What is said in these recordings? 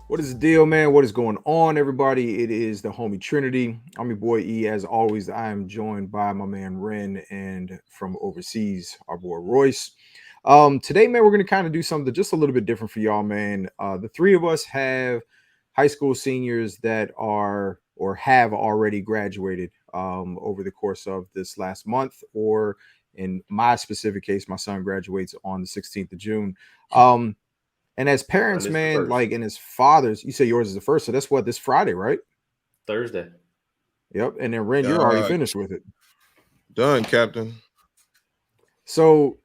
What is the deal, man? What is going on, everybody? It is the Homie Trinity. I'm your boy E. As always, I am joined by my man Ren and from overseas, our boy Royce. Today, man, we're gonna kind of do something just a little bit different for y'all, man. The three of us have high school seniors that are or have already graduated over the course of this last month, or in my specific case, my son graduates on the 16th of June. Um, and as Mine parents, is the man, first like, and as fathers, you say yours is the first, so that's what this Friday, right? Thursday. Yep. And then Ren, you're already Uh, finished with it. Done, Captain. So,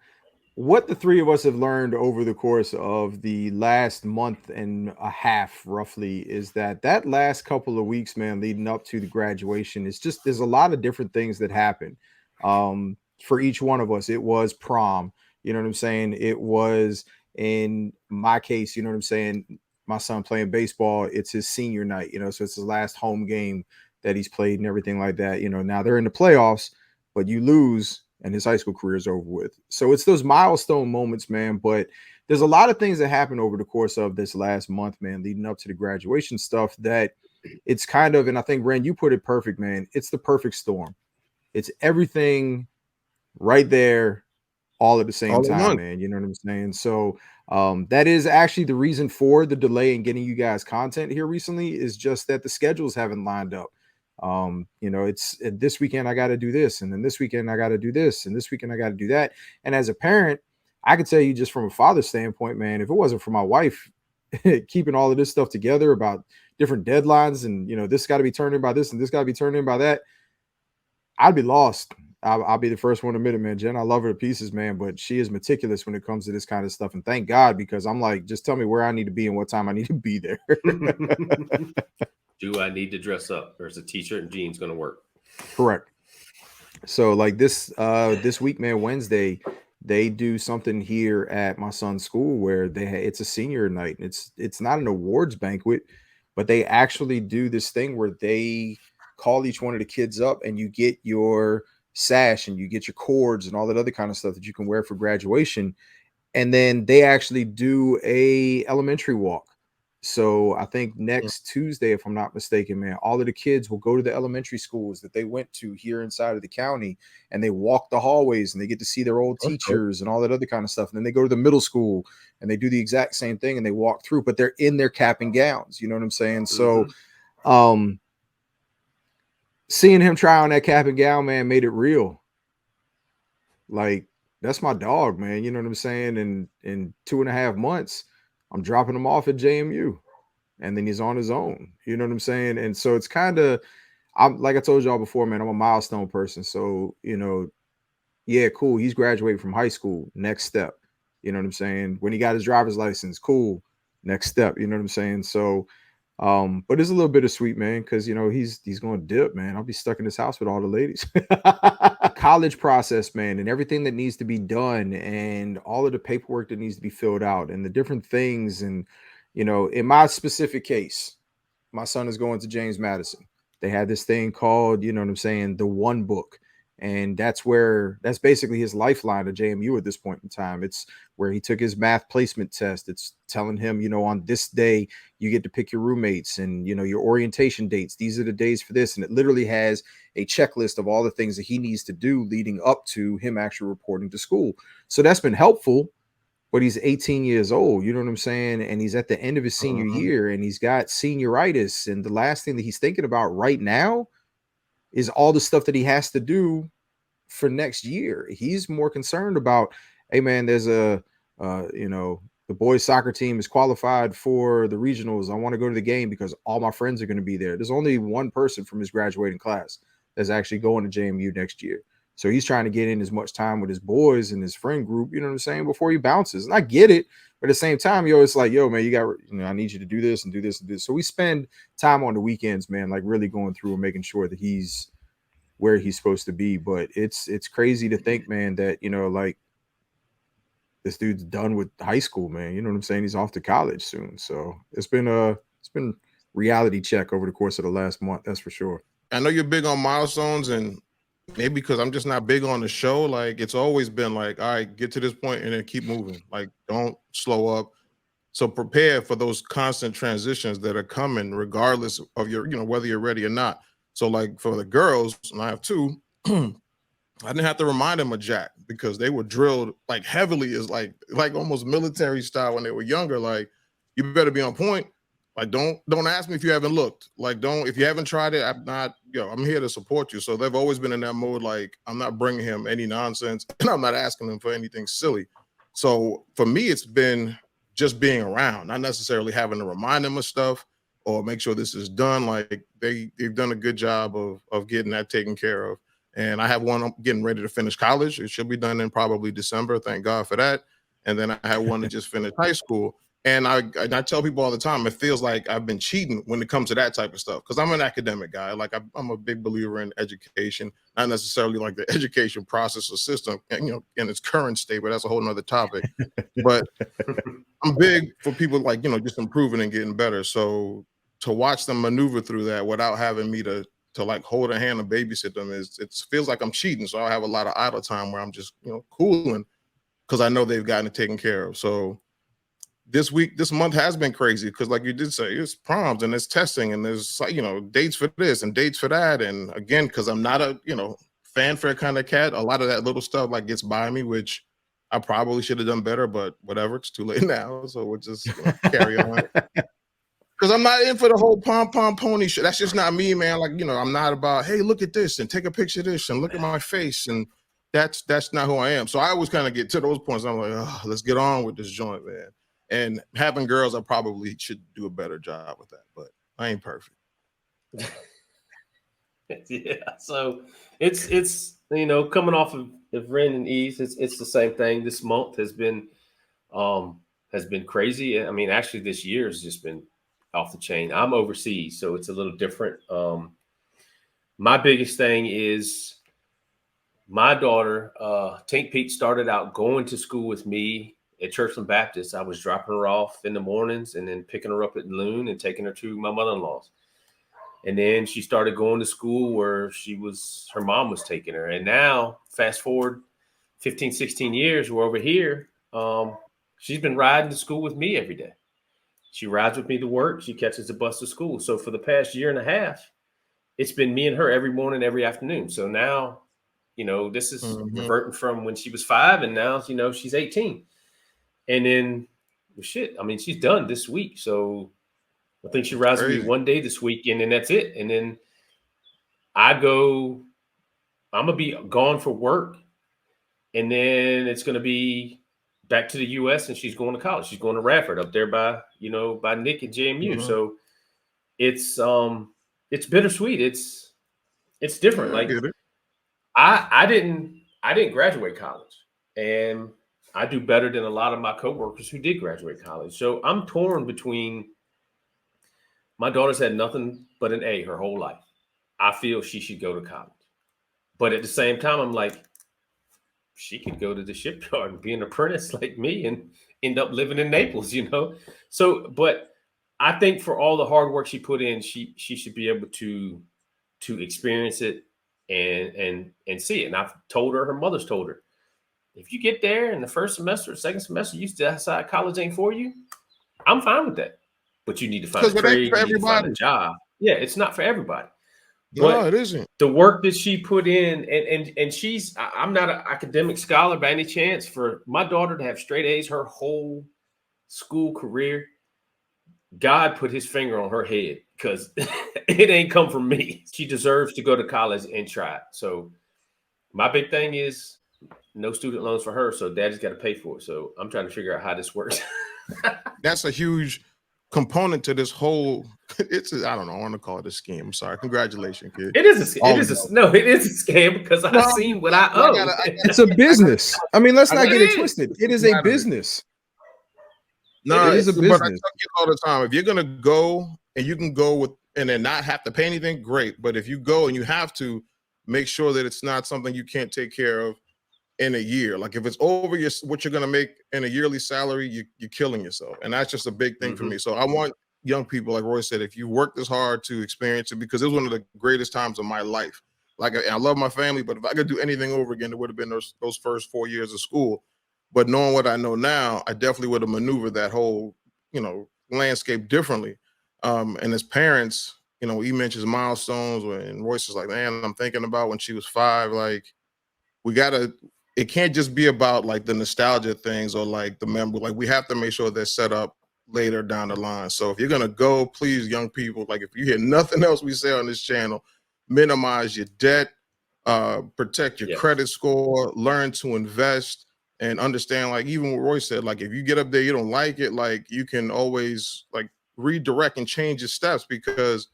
what the three of us have learned over the course of the last month and a half, roughly, is that that last couple of weeks, man, leading up to the graduation, is just there's a lot of different things that happen. For each one of us, it was prom. You know what I'm saying? It was in my case. You know what I'm saying? My son playing baseball. It's his senior night. So it's his last home game that he's played and everything like that. Now they're in the playoffs, but you lose and his high school career is over with. So it's those milestone moments, man. But there's a lot of things that happen over the course of this last month, man, leading up to the graduation stuff that it's kind of, and I think, Ren, you put it perfect, man. It's the perfect storm. It's everything right there all at the same All at time, once. man. You know what I'm saying? So that is actually the reason for the delay in getting you guys content here recently is just that the schedules haven't lined up. It's this weekend I got to do this, and then this weekend I got to do this, and this weekend I got to do that. And as a parent, I can tell you just from a father's standpoint, man, if it wasn't for my wife keeping all of this stuff together about different deadlines and this got to be turned in by this and this got to be turned in by that, I'd be lost. I'll be the first one to admit it, man. Jen, I love her to pieces, man, but she is meticulous when it comes to this kind of stuff. And thank God, because I'm like, just tell me where I need to be and what time I need to be there. Do I need to dress up? Or is a t-shirt and jeans going to work? Correct. So like this week, man, Wednesday, they do something here at my son's school where it's a senior night. It's not an awards banquet, but they actually do this thing where they call each one of the kids up and you get your sash and you get your cords and all that other kind of stuff that you can wear for graduation. And then they actually do a elementary walk. So I think next Tuesday, if I'm not mistaken, man, all of the kids will go to the elementary schools that they went to here inside of the county, and they walk the hallways and they get to see their old That's dope. teachers and all that other kind of stuff. And then they go to the middle school and they do the exact same thing and they walk through, but they're in their cap and gowns. You know what I'm saying? So Mm-hmm. um seeing him try on that cap and gown, man, made it real. Like, that's my dog, man. You know what I'm saying? And in 2.5 months, I'm dropping him off at JMU, and then he's on his own. You know what I'm saying? And so it's kind of, I'm like I told y'all before, man. I'm a milestone person. So yeah, cool. He's graduating from high school. Next step. You know what I'm saying? When he got his driver's license, cool. Next step. You know what I'm saying? So but it's a little bit of sweet, man, because he's going to dip, man. I'll be stuck in this house with all the ladies. College process, man, and everything that needs to be done, and all of the paperwork that needs to be filled out, and the different things, and in my specific case, my son is going to James Madison. They had this thing called, you know what I'm saying, the One Book. And that's basically his lifeline to JMU at this point in time. It's where he took his math placement test. It's telling him, on this day, you get to pick your roommates and, your orientation dates. These are the days for this. And it literally has a checklist of all the things that he needs to do leading up to him actually reporting to school. So that's been helpful, but he's 18 years old, you know what I'm saying? And he's at the end of his senior Mhm. year and he's got senioritis. And the last thing that he's thinking about right now is all the stuff that he has to do for next year. He's more concerned about, hey man, there's the boys soccer team is qualified for the regionals. I want to go to the game because all my friends are going to be there. There's only one person from his graduating class that's actually going to JMU next year. So he's trying to get in as much time with his boys and his friend group, you know what I'm saying, before he bounces. And I get it. But at the same time, it's like, yo, man, I need you to do this and do this and do this. So we spend time on the weekends, man, like really going through and making sure that he's where he's supposed to be. But it's crazy to think, man, that like this dude's done with high school, man. You know what I'm saying? He's off to college soon. So it's been reality check over the course of the last month, that's for sure. I know you're big on milestones, and maybe because I'm just not big on the show. Like it's always been like, all right, get to this point and then keep moving. Like don't slow up. So prepare for those constant transitions that are coming, regardless of your, whether you're ready or not. So like for the girls, and I have two, I didn't have to remind them of Jack because they were drilled like heavily as like almost military style when they were younger. Like, you better be on point. Like, don't ask me if you haven't looked. Like, if you haven't tried it, I'm not, I'm here to support you. So they've always been in that mode. Like, I'm not bringing him any nonsense and I'm not asking him for anything silly. So for me, it's been just being around, not necessarily having to remind them of stuff or make sure this is done. Like they've done a good job of getting that taken care of. And I have one getting ready to finish college. It should be done in probably December. Thank God for that. And then I had one that just finished high school. And I tell people all the time, it feels like I've been cheating when it comes to that type of stuff because I'm an academic guy. Like I'm a big believer in education, not necessarily like the education process or system, in its current state, but that's a whole nother topic. But I'm big for people like, just improving and getting better. So to watch them maneuver through that without having me to like hold a hand and babysit them it feels like I'm cheating. So I have a lot of idle time where I'm just, cooling because I know they've gotten it taken care of. So this month has been crazy because like you did say, it's proms and it's testing and there's dates for this and dates for that. And again, because I'm not a, fanfare kind of cat, a lot of that little stuff like gets by me, which I probably should have done better, but whatever, it's too late now. So we'll just carry on. Because I'm not in for the whole pom pony shit. That's just not me, man. Like, I'm not about, hey, look at this and take a picture of this and look at my face. And that's not who I am. So I always kind of get to those points. I'm like, oh, let's get on with this joint, man. And having girls, I probably should do a better job with that, but I ain't perfect. Yeah. So it's coming off of Ren and Ease, it's the same thing. This month has been crazy. I mean, actually, this year has just been off the chain. I'm overseas, so it's a little different. My biggest thing is my daughter, Tink Pete, started out going to school with me at Churchland Baptist. I was dropping her off in the mornings and then picking her up at noon and taking her to my mother-in-law's. And then she started going to school where her mom was taking her. And now, fast forward 15, 16 years, we're over here. She's been riding to school with me every day. She rides with me to work. She catches the bus to school. So for the past year and a half, it's been me and her every morning, every afternoon. So now, this is reverting from when she was 5 and now, she's 18. And then, shit, I mean, she's done this week. So I think she rides with me one day this weekend and that's it. And then I'm going to be gone for work. And then it's going to be back to the U.S. and she's going to college. She's going to Radford up there by Nick at JMU. So it's bittersweet. It's different. Like I didn't graduate college, and I do better than a lot of my coworkers who did graduate college. So I'm torn between. My daughter's had nothing but an A her whole life. I feel she should go to college, but at the same time, I'm like, she could go to the shipyard and be an apprentice like me and end up living in Naples, So, but I think for all the hard work she put in, she should be able to experience it and see it. And I've told her mother's told her, if you get there in the first semester or second semester, you still decide college ain't for you, I'm fine with that. But you need to find a trade, you need to find a job. Yeah, it's not for everybody. No, it isn't. The work that she put in, and I'm not an academic scholar by any chance. For my daughter to have straight A's her whole school career, God put his finger on her head because it ain't come from me. She deserves to go to college and try it. So my big thing is no student loans for her. So daddy's got to pay for it. So I'm trying to figure out how this works. That's a huge component to this whole. I don't know. I want to call it a scam. I'm sorry. Congratulations, kid. It is a scam because I've seen what I owe. It's a business. I mean, let's not get it twisted. It is a business. No, it is a business. But I tell you all the time, if you're gonna go and you can go with and then not have to pay anything, great. But if you go and you have to, make sure that it's not something you can't take care of in a year. Like if it's over what you're gonna make in a yearly salary, you're killing yourself. And that's just a big thing for me. So I want young people, like Roy said, if you work this hard to experience it, because it was one of the greatest times of my life. Like I love my family, but if I could do anything over again, it would have been those first 4 years of school. But knowing what I know now, I definitely would have maneuvered that whole, landscape differently. And as parents, he mentions milestones, and Royce is like, man, I'm thinking about when she was 5. Like, it can't just be about like the nostalgia things or like the memory. Like, we have to make sure they're set up later down the line. So if you're gonna go, please, young people, like if you hear nothing else we say on this channel, minimize your debt, protect your credit score, learn to invest, and understand, like even what Roy said, like if you get up there, you don't like it, like you can always like redirect and change your steps, because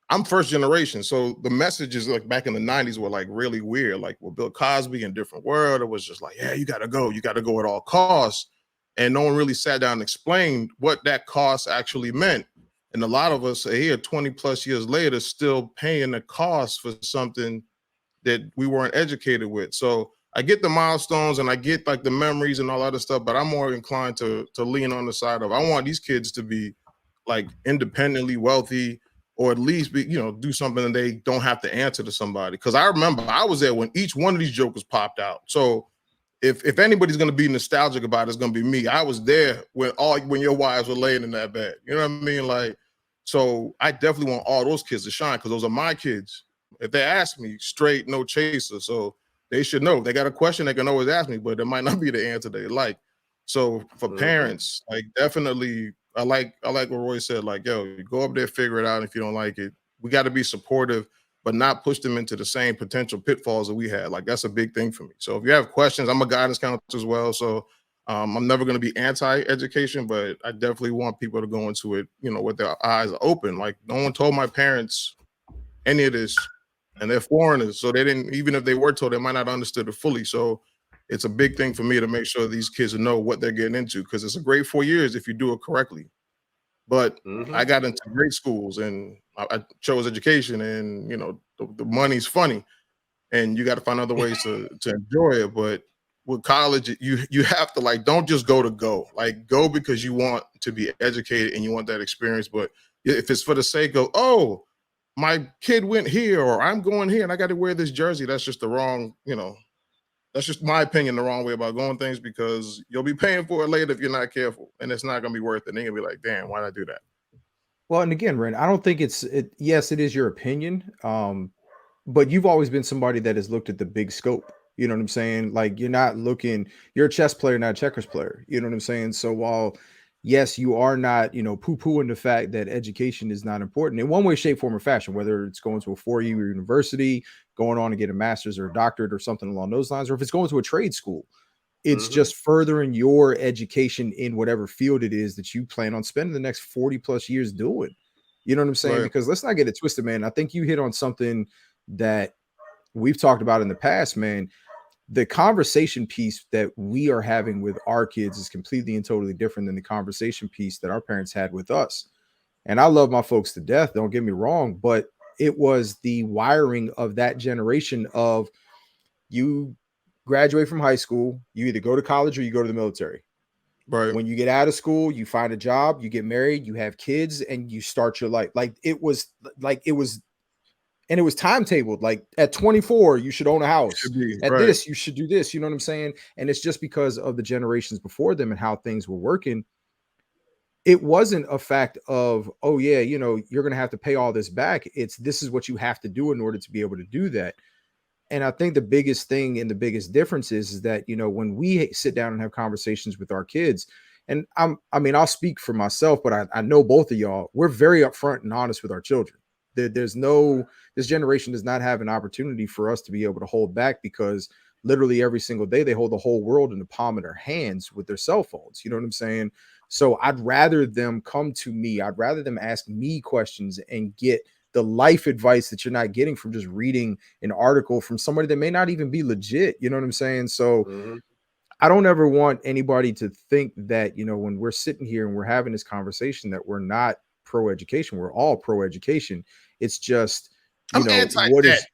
I'm first generation. So the messages like back in the 90s were like really weird. Like with Bill Cosby in Different World, it was just like, yeah, you got to go at all costs. And no one really sat down and explained what that cost actually meant. And a lot of us are here 20 plus years later still paying the cost for something that we weren't educated with. So I get the milestones and I get like the memories and all that other stuff, but I'm more inclined to lean on the side of, I want these kids to be like independently wealthy, or at least be, do something that they don't have to answer to somebody. Because I remember I was there when each one of these jokers popped out. So if anybody's going to be nostalgic about it, it's going to be me. I was there when your wives were laying in that bed. You know what I mean? Like, so I definitely want all those kids to shine, because those are my kids. If they ask me, straight, no chaser. So they should know. If they got a question, they can always ask me, but it might not be the answer they like. So for parents, like definitely, I like what Roy said, like, yo, you go up there, figure it out. If you don't like it, we got to be supportive, but not push them into the same potential pitfalls that we had. Like, that's a big thing for me. So if you have questions, I'm a guidance counselor as well. So I'm never going to be anti-education, but I definitely want people to go into it, with their eyes open. Like, no one told my parents any of this, and they're foreigners. So they didn't, even if they were told, they might not have understood it fully. So it's a big thing for me to make sure these kids know what they're getting into, because it's a great 4 years if you do it correctly. But I got into great schools and I chose education, and the money's funny, and you got to find other ways to enjoy it. But with college, you have to, like, don't just go, like, go because you want to be educated and you want that experience. But if it's for the sake of, oh, my kid went here, or I'm going here and I got to wear this jersey, that's just the wrong, that's just my opinion, the wrong way about going things, because you'll be paying for it later if you're not careful, and it's not going to be worth it. And then you'll be like, damn, why'd I do that? Well, and again, Ren, I don't think yes, it is your opinion. But you've always been somebody that has looked at the big scope. You know what I'm saying? Like, you're a chess player, not a checkers player. You know what I'm saying? So while, yes, you are not, poo-pooing the fact that education is not important in one way, shape, form, or fashion, whether it's going to a 4-year university, going on to get a master's or a doctorate or something along those lines, or if it's going to a trade school. It's just furthering your education in whatever field it is that you plan on spending the next 40 plus years doing. You know what I'm saying? Right. Because let's not get it twisted, man. I think you hit on something that we've talked about in the past, man. The conversation piece that we are having with our kids is completely and totally different than the conversation piece that our parents had with us. And I love my folks to death, don't get me wrong, but it was the wiring of that generation of, you graduate from high school, you either go to college or you go to the military. Right. When you get out of school, you find a job, you get married, you have kids, and you start your life. It was timetabled. Like, at 24, you should own a house. This, you should do this. You know what I'm saying? And it's just because of the generations before them and how things were working. It wasn't a fact of, oh yeah, you're going to have to pay all this back. This is what you have to do in order to be able to do that. And I think the biggest thing and the biggest difference is that, when we sit down and have conversations with our kids, and I'll speak for myself, but I know both of y'all, we're very upfront and honest with our children. This generation does not have an opportunity for us to be able to hold back, because literally every single day they hold the whole world in the palm of their hands with their cell phones. You know what I'm saying? So I'd rather them come to me. I'd rather them ask me questions and get the life advice that you're not getting from just reading an article from somebody that may not even be legit. You know what I'm saying? So I don't ever want anybody to think that, when we're sitting here and we're having this conversation, that we're not pro education. We're all pro education. It's just, what is,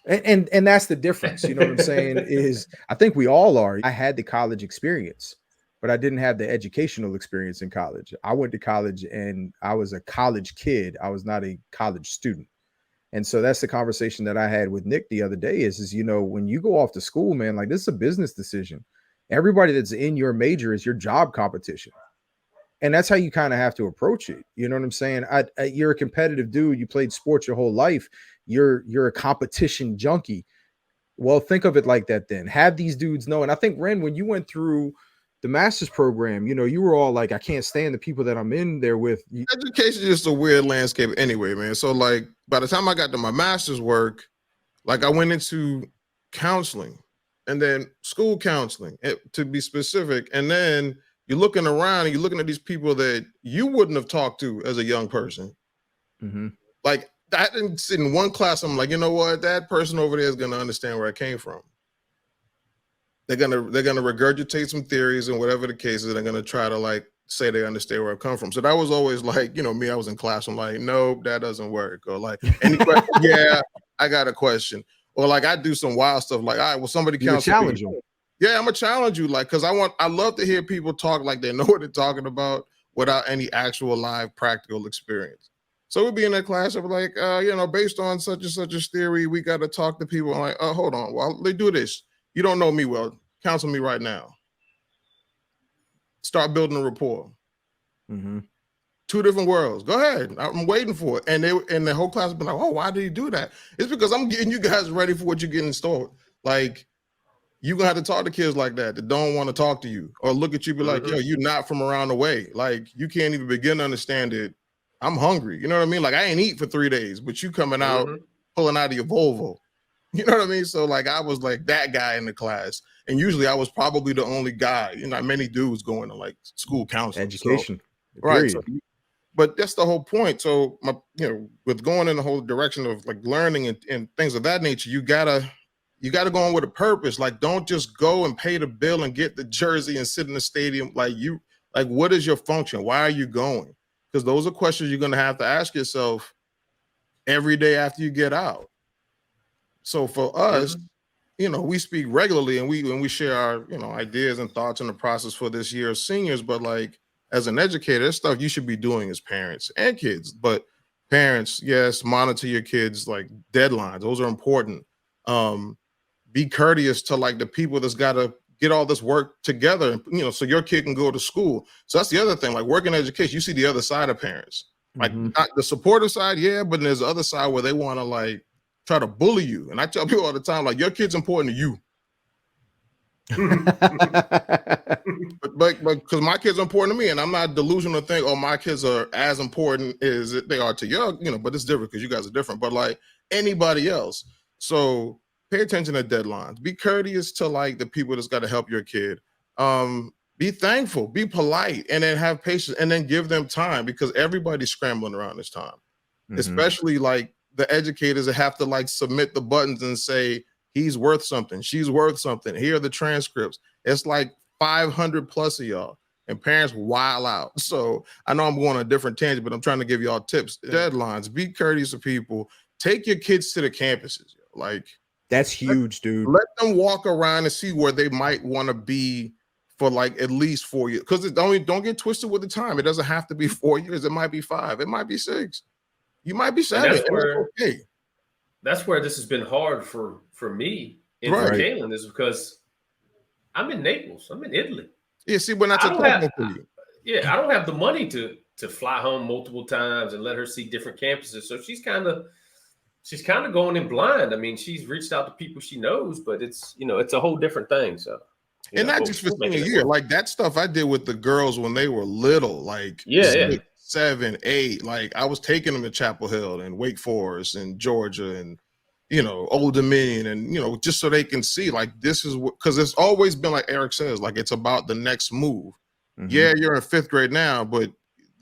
and that's the difference. You know what I'm saying? Is I think we all are. I had the college experience, but I didn't have the educational experience in college. I went to college and I was a college kid. I was not a college student. And so that's the conversation that I had with Nick the other day is, when you go off to school, man, like, this is a business decision. Everybody that's in your major is your job competition. And that's how you kind of have to approach it. You know what I'm saying? You're a competitive dude. You played sports your whole life. You're a competition junkie. Well, think of it like that then. Have these dudes know. And I think, Ren, when you went through the master's program, you know, you were all like, I can't stand the people that I'm in there with. Education is just a weird landscape anyway, man. So like by the time I got to my master's work, like I went into counseling and then school counseling, to be specific. And then you're looking around and you're looking at these people that you wouldn't have talked to as a young person. Mm-hmm. Like I didn't sit in one class. I'm like, you know what? That person over there is going to understand where I came from. They're gonna regurgitate some theories and whatever the case is. They're gonna try to like say they understand where I come from. So that was always like, you know, me. I was in class. I'm like, nope, that doesn't work. Or like, any question? Yeah, I got a question. Or like, I do some wild stuff. Like, all right, well, somebody challenge you. Yeah, I'm gonna challenge you. Like, because I love to hear people talk like they know what they're talking about without any actual live practical experience. So we'd be in that class. I'd be like, you know, based on such and such a theory, we got to talk to people. I'm like, hold on, well, they do this. You don't know me well. Counsel me right now. Start building a rapport. Mm-hmm. Two different worlds. Go ahead. I'm waiting for it. And the whole class would be like, oh, why did he do that? It's because I'm getting you guys ready for what you're getting stored. Like, you're going to have to talk to kids like that don't want to talk to you or look at you be like, yo, you're not from around the way. Like, you can't even begin to understand it. I'm hungry. You know what I mean? Like, I ain't eat for 3 days, but you coming out, pulling out of your Volvo. You know what I mean? So like, I was like that guy in the class. And usually I was probably the only guy, you know, many dudes going to like school counseling. Education. So, right. So, but that's the whole point. So with going in the whole direction of like learning and things of that nature, you gotta go on with a purpose. Like, don't just go and pay the bill and get the jersey and sit in the stadium. Like what is your function? Why are you going? Because those are questions you're going to have to ask yourself every day after you get out. So for us, you know, we speak regularly and we share our, you know, ideas and thoughts in the process for this year of seniors. But like, as an educator, there's stuff you should be doing as parents and kids. But parents, yes, monitor your kids, like deadlines. Those are important. Be courteous to like the people that's got to get all this work together, you know, so your kid can go to school. So that's the other thing, like working education, you see the other side of parents, like not the supportive side. Yeah. But there's the other side where they want to like try to bully you. And I tell people all the time, like, your kid's important to you. but because my kids are important to me, and I'm not delusional to think, oh, my kids are as important as they are to you, you know, but it's different because you guys are different, but like anybody else. So pay attention to deadlines. Be courteous to like the people that's got to help your kid. Be thankful, be polite, and then have patience, and then give them time, because everybody's scrambling around this time, especially like the educators that have to like submit the buttons and say, he's worth something, she's worth something. Here are the transcripts. It's like 500 plus of y'all, and parents wild out. So I know I'm going on a different tangent, but I'm trying to give y'all tips. Deadlines, be courteous to people. Take your kids to the campuses. Like, that's huge, dude. Let them walk around and see where they might want to be for like at least 4 years. Because don't get twisted with the time. It doesn't have to be 4 years. It might be 5. It might be 6. You might be 7. That's where this has been hard for me and for Jalen, is because I'm in Naples. I'm in Italy. Yeah, see, we're not talking for you. Yeah, I don't have the money to fly home multiple times and let her see different campuses. So she's kind of going in blind. I mean, she's reached out to people she knows, but it's a whole different thing. So, and not just for senior year, like that stuff I did with the girls when they were little, like 7, 8. Like I was taking them to Chapel Hill and Wake Forest and Georgia and, you know, Old Dominion, and, you know, just so they can see like this is what, because it's always been like Eric says, like it's about the next move. Yeah, you're in 5th grade now, but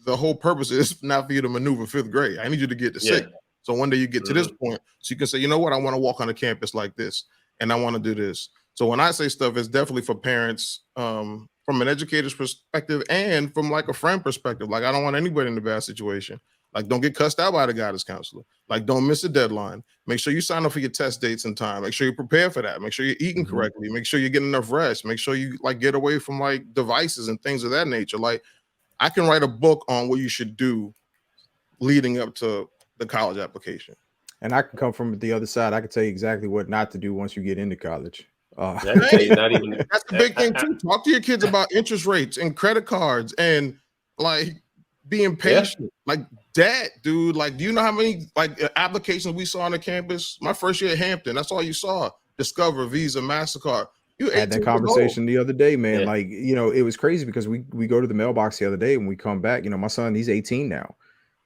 the whole purpose is not for you to maneuver 5th grade. I need you to get to 6th. So one day you get to this point, so you can say, you know what, I want to walk on a campus like this, and I want to do this. So when I say stuff, it's definitely for parents, from an educator's perspective and from like a friend perspective. Like, I don't want anybody in a bad situation. Like, don't get cussed out by the guidance counselor. Like, don't miss a deadline. Make sure you sign up for your test dates in time. Make sure you prepare for that. Make sure you're eating correctly. Make sure you're getting enough rest. Make sure you like get away from like devices and things of that nature. Like, I can write a book on what you should do leading up to the college application. And I can come from the other side. I can tell you exactly what not to do once you get into college. That's a big thing too. Talk to your kids about interest rates and credit cards and like being patient, like that, dude. Like, do you know how many like applications we saw on the campus? My first year at Hampton, that's all you saw. Discover, Visa, MasterCard. You had that conversation the other day, man. Like, you know, it was crazy because we go to the mailbox the other day and we come back. You know, my son, he's 18 now.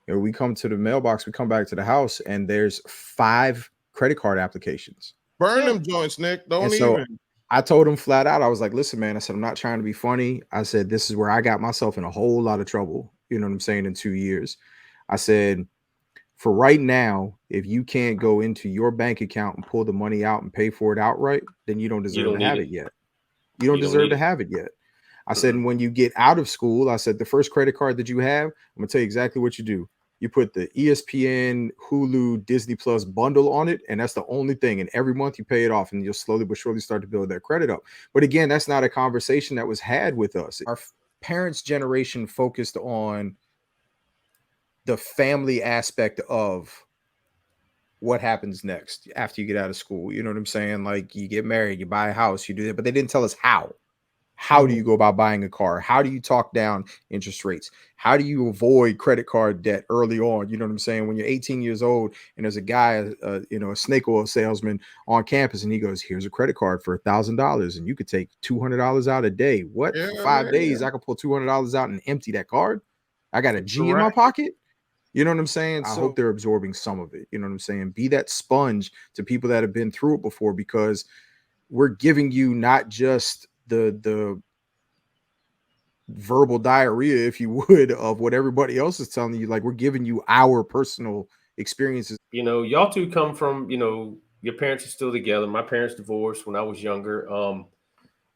You know, we come to the mailbox, we come back to the house, and there's 5 credit card applications. Burn them joints, Nick. Don't so even. I told him flat out, I was like, listen, man, I said, I'm not trying to be funny. I said, this is where I got myself in a whole lot of trouble. You know what I'm saying? In 2 years. I said, for right now, if you can't go into your bank account and pull the money out and pay for it outright, then you don't deserve to have it yet. You don't deserve to have it yet. I said, and when you get out of school, I said, the first credit card that you have, I'm going to tell you exactly what you do. You put the ESPN, Hulu, Disney Plus bundle on it, and that's the only thing. And every month you pay it off, and you'll slowly but surely start to build that credit up. But again, that's not a conversation that was had with us. Our parents' generation focused on the family aspect of what happens next after you get out of school. You know what I'm saying? Like, you get married, you buy a house, you do that, but they didn't tell us how. How do you go about buying a car? How do you talk down interest rates? How do you avoid credit card debt early on? You know what I'm saying? When you're 18 years old and there's a guy, you know, a snake oil salesman on campus, and he goes, here's a credit card for $1,000 and you could take $200 out a day. What? For 5 days, I could pull $200 out and empty that card. I got a G in my pocket. You know what I'm saying? I hope they're absorbing some of it. You know what I'm saying? Be that sponge to people that have been through it before, because we're giving you not just the verbal diarrhea, if you would, of what everybody else is telling you. Like, we're giving you our personal experiences. You know, y'all two come from, you know, your parents are still together. My parents divorced when I was younger.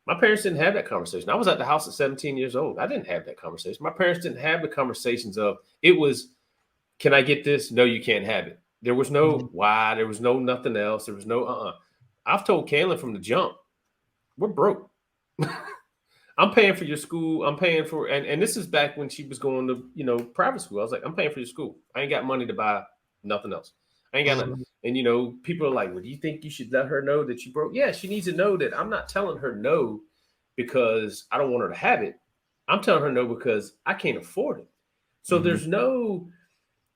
My parents didn't have that conversation. I was at the house at 17 years old. I didn't have that conversation. My parents didn't have the conversations of, it was, can I get this? No, you can't have it. There was no why. There was no nothing else. There was no I've told Kaylin from the jump, we're broke. I'm paying for your school. I'm paying for, and this is back when she was going to, you know, private school. I was like, I'm paying for your school. I ain't got money to buy nothing else. I ain't got nothing. And, you know, people are like, well, do you think you should let her know that you broke? Yeah, she needs to know that I'm not telling her no because I don't want her to have it. I'm telling her no because I can't afford it. So there's no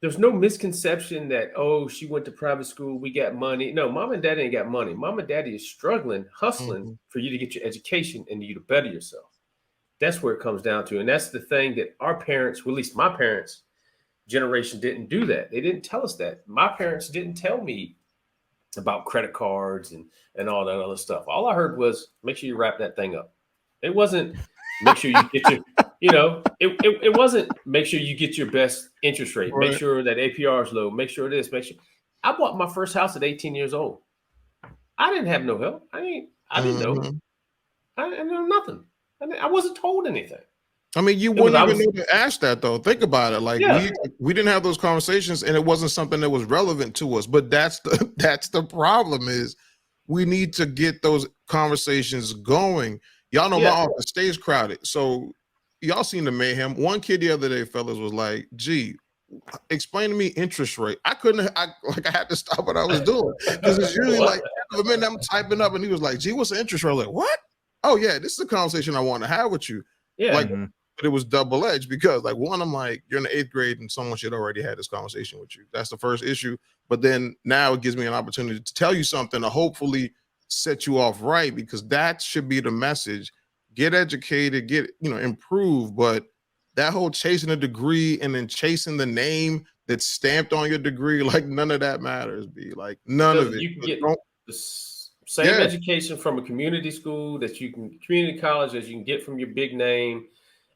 misconception that, oh, she went to private school, we got money. No, mom and daddy ain't got money. Mom and daddy is struggling, hustling for you to get your education and you to better yourself. That's where it comes down to. And that's the thing that our parents, well, at least my parents' generation, didn't do that. They didn't tell us that. My parents didn't tell me about credit cards and all that other stuff. All I heard was, make sure you wrap that thing up. It wasn't make sure you get your, you know, it wasn't make sure you get your best interest rate. Right. Make sure that APR is low. Make sure this, make sure. I bought my first house at 18 years old. I didn't have no help. I didn't know. I didn't know nothing. I wasn't told anything. I mean, you wouldn't even know to ask that, though. Think about it. Like, we didn't have those conversations, and it wasn't something that was relevant to us. But that's the problem, is we need to get those conversations going. Y'all know my office stays crowded. So y'all seen the mayhem. One kid the other day, fellas, was like, gee, explain to me interest rate. I had to stop what I was doing. Because it's usually like, a minute I'm typing up, and he was like, gee, what's the interest rate? I'm like, what? Oh, yeah, this is a conversation I want to have with you. Yeah. Like, but it was double-edged because, like, one, I'm like, you're in the 8th grade and someone should already had this conversation with you. That's the first issue. But then now it gives me an opportunity to tell you something to hopefully set you off right, because that should be the message. Get educated, improve. But that whole chasing a degree and then chasing the name that's stamped on your degree, like, none of that matters, B. Like, none of it. You can get the same education from a community school community college as you can get from your big name.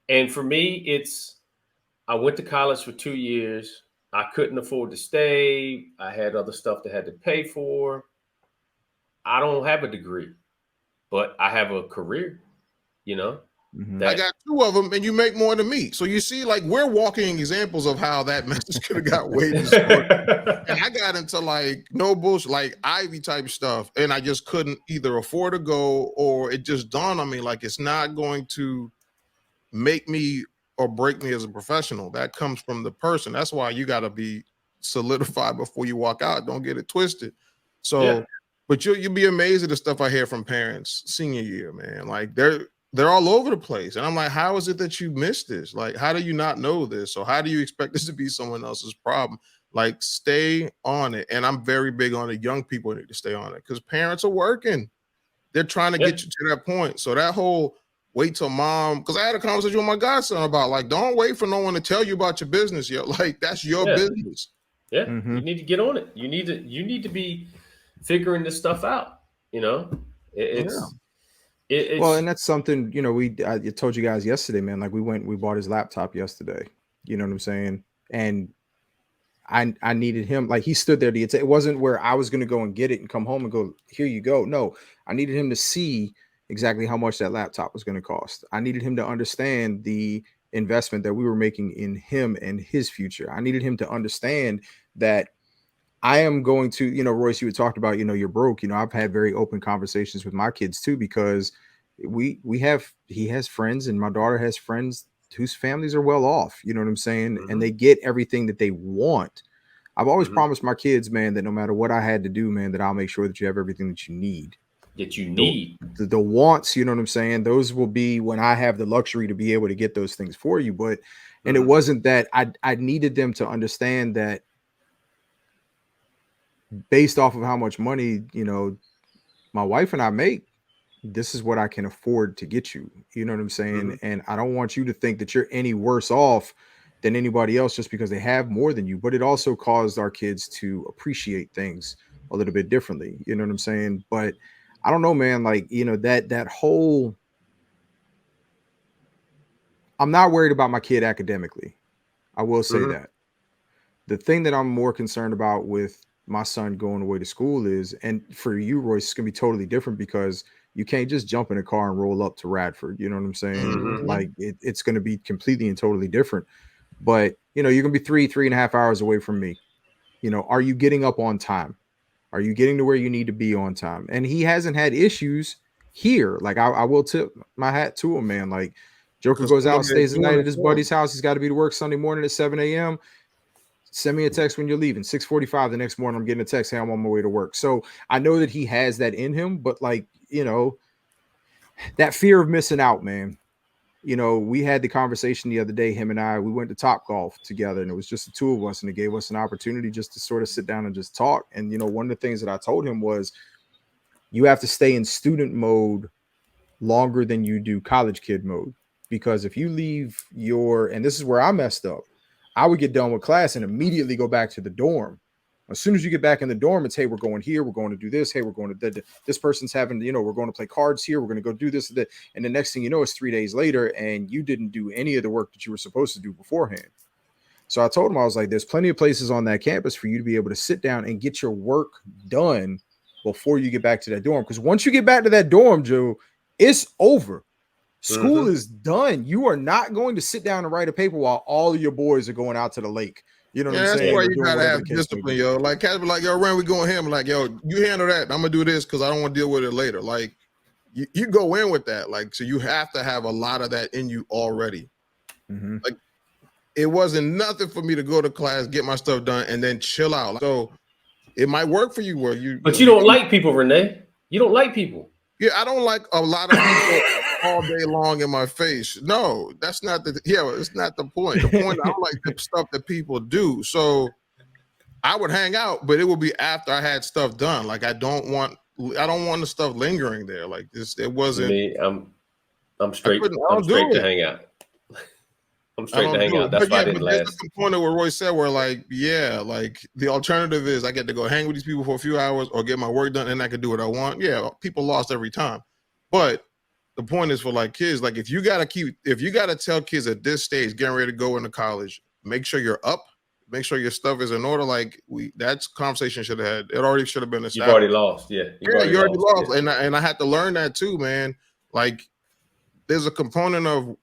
And for me, I went to college for 2 years. I couldn't afford to stay. I had other stuff that I had to pay for. I don't have a degree, but I have a career, you know. I got 2 of them, and you make more than me. So you see, like, we're walking examples of how that message could have got way too short. And I got into, like, no bullshit, like Ivy type stuff, and I just couldn't either afford to go, or it just dawned on me, like, it's not going to make me or break me as a professional. That comes from the person. That's why you got to be solidified before you walk out. Don't get it twisted. So, but you'll be amazed at the stuff I hear from parents senior year, man. Like, they're all over the place. And I'm like, how is it that you missed this? Like, how do you not know this? Or how do you expect this to be someone else's problem? Like, stay on it. And I'm very big on it. Young people need to stay on it because parents are working. They're trying to get you to that point. So that whole wait till mom, because I had a conversation with my godson about like, don't wait for no one to tell you about your business yet. Like, that's your business. Yeah, you need to get on it. You need to be figuring this stuff out. You know, it's well, and that's something, you know, I told you guys yesterday, man, like we bought his laptop yesterday, you know what I'm saying? And I needed him, like he stood there it wasn't where I was going to go and get it and come home and go, here you go. No, I needed him to see exactly how much that laptop was going to cost. I needed him to understand the investment that we were making in him and his future. I needed him to understand that I am going to, you know, Royce, you had talked about, you know, you're broke. You know, I've had very open conversations with my kids too, because he has friends and my daughter has friends whose families are well off, you know what I'm saying? And they get everything that they want. I've always promised my kids, man, that no matter what I had to do, man, that I'll make sure that you have everything that you need. The wants, you know what I'm saying? Those will be when I have the luxury to be able to get those things for you. But, and it wasn't that I needed them to understand that based off of how much money, you know, my wife and I make, this is what I can afford to get you. You know what I'm saying? And I don't want you to think that you're any worse off than anybody else just because they have more than you. But it also caused our kids to appreciate things a little bit differently. You know what I'm saying? But I don't know, man, like, you know, that whole, I'm not worried about my kid academically. I will say that. The thing that I'm more concerned about with my son going away to school is, and for you, Royce, it's gonna be totally different because you can't just jump in a car and roll up to Radford. You know what I'm saying? Like it's going to be completely and totally different. But, you know, you're going to be 3.5 hours away from me. You know, are you getting up on time? Are you getting to where you need to be on time? And he hasn't had issues here. Like I will tip my hat to him, man. Like Joker goes out, stays the night at his buddy's house. He's got to be to work Sunday morning at 7 a.m. Send me a text when you're leaving. 6:45 the next morning, I'm getting a text, hey, I'm on my way to work. So I know that he has that in him, but like, you know, that fear of missing out, man. You know, we had the conversation the other day, him and I, we went to Top Golf together and it was just the two of us and it gave us an opportunity just to sort of sit down and just talk. And, you know, one of the things that I told him was you have to stay in student mode longer than you do college kid mode. Because if you leave and this is where I messed up, I would get done with class and immediately go back to the dorm. As soon as you get back in the dorm, it's, hey, we're going here. We're going to do this. Hey, we're going to this person's having, you know, we're going to play cards here. We're going to go do this. And the next thing you know, it's 3 days later and you didn't do any of the work that you were supposed to do beforehand. So I told him, I was like, there's plenty of places on that campus for you to be able to sit down and get your work done before you get back to that dorm. Because once you get back to that dorm, Joe, it's over. School is done. You are not going to sit down and write a paper while all of your boys are going out to the lake. You know what I'm saying? That's why you gotta have discipline, yo. Like cats be like, yo, Ren, we going here. I'm like, yo, you handle that. I'm gonna do this because I don't want to deal with it later. Like you go in with that. Like, so you have to have a lot of that in you already. Like it wasn't nothing for me to go to class, get my stuff done, and then chill out. So it might work for you where you. But you don't like people, Renee. You don't like people. Yeah, I don't like a lot of people all day long in my face. No, that's not it's not the point. The point, I don't like the stuff that people do. So I would hang out, but it would be after I had stuff done. Like I don't want the stuff lingering there. Like this, it wasn't me. I'm straight to hang out. I'm straight to hang out. That's why I didn't last. That's the point of what Roy said, where like, yeah, like the alternative is I get to go hang with these people for a few hours or get my work done and I can do what I want. Yeah, people lost every time. But the point is for like kids, like if you gotta tell kids at this stage, getting ready to go into college, make sure you're up, make sure your stuff is in order. Like that's conversation should have had. It already should have been established. You've already lost, yeah. You already lost. Yeah. And I had to learn that too, man. Like there's a component of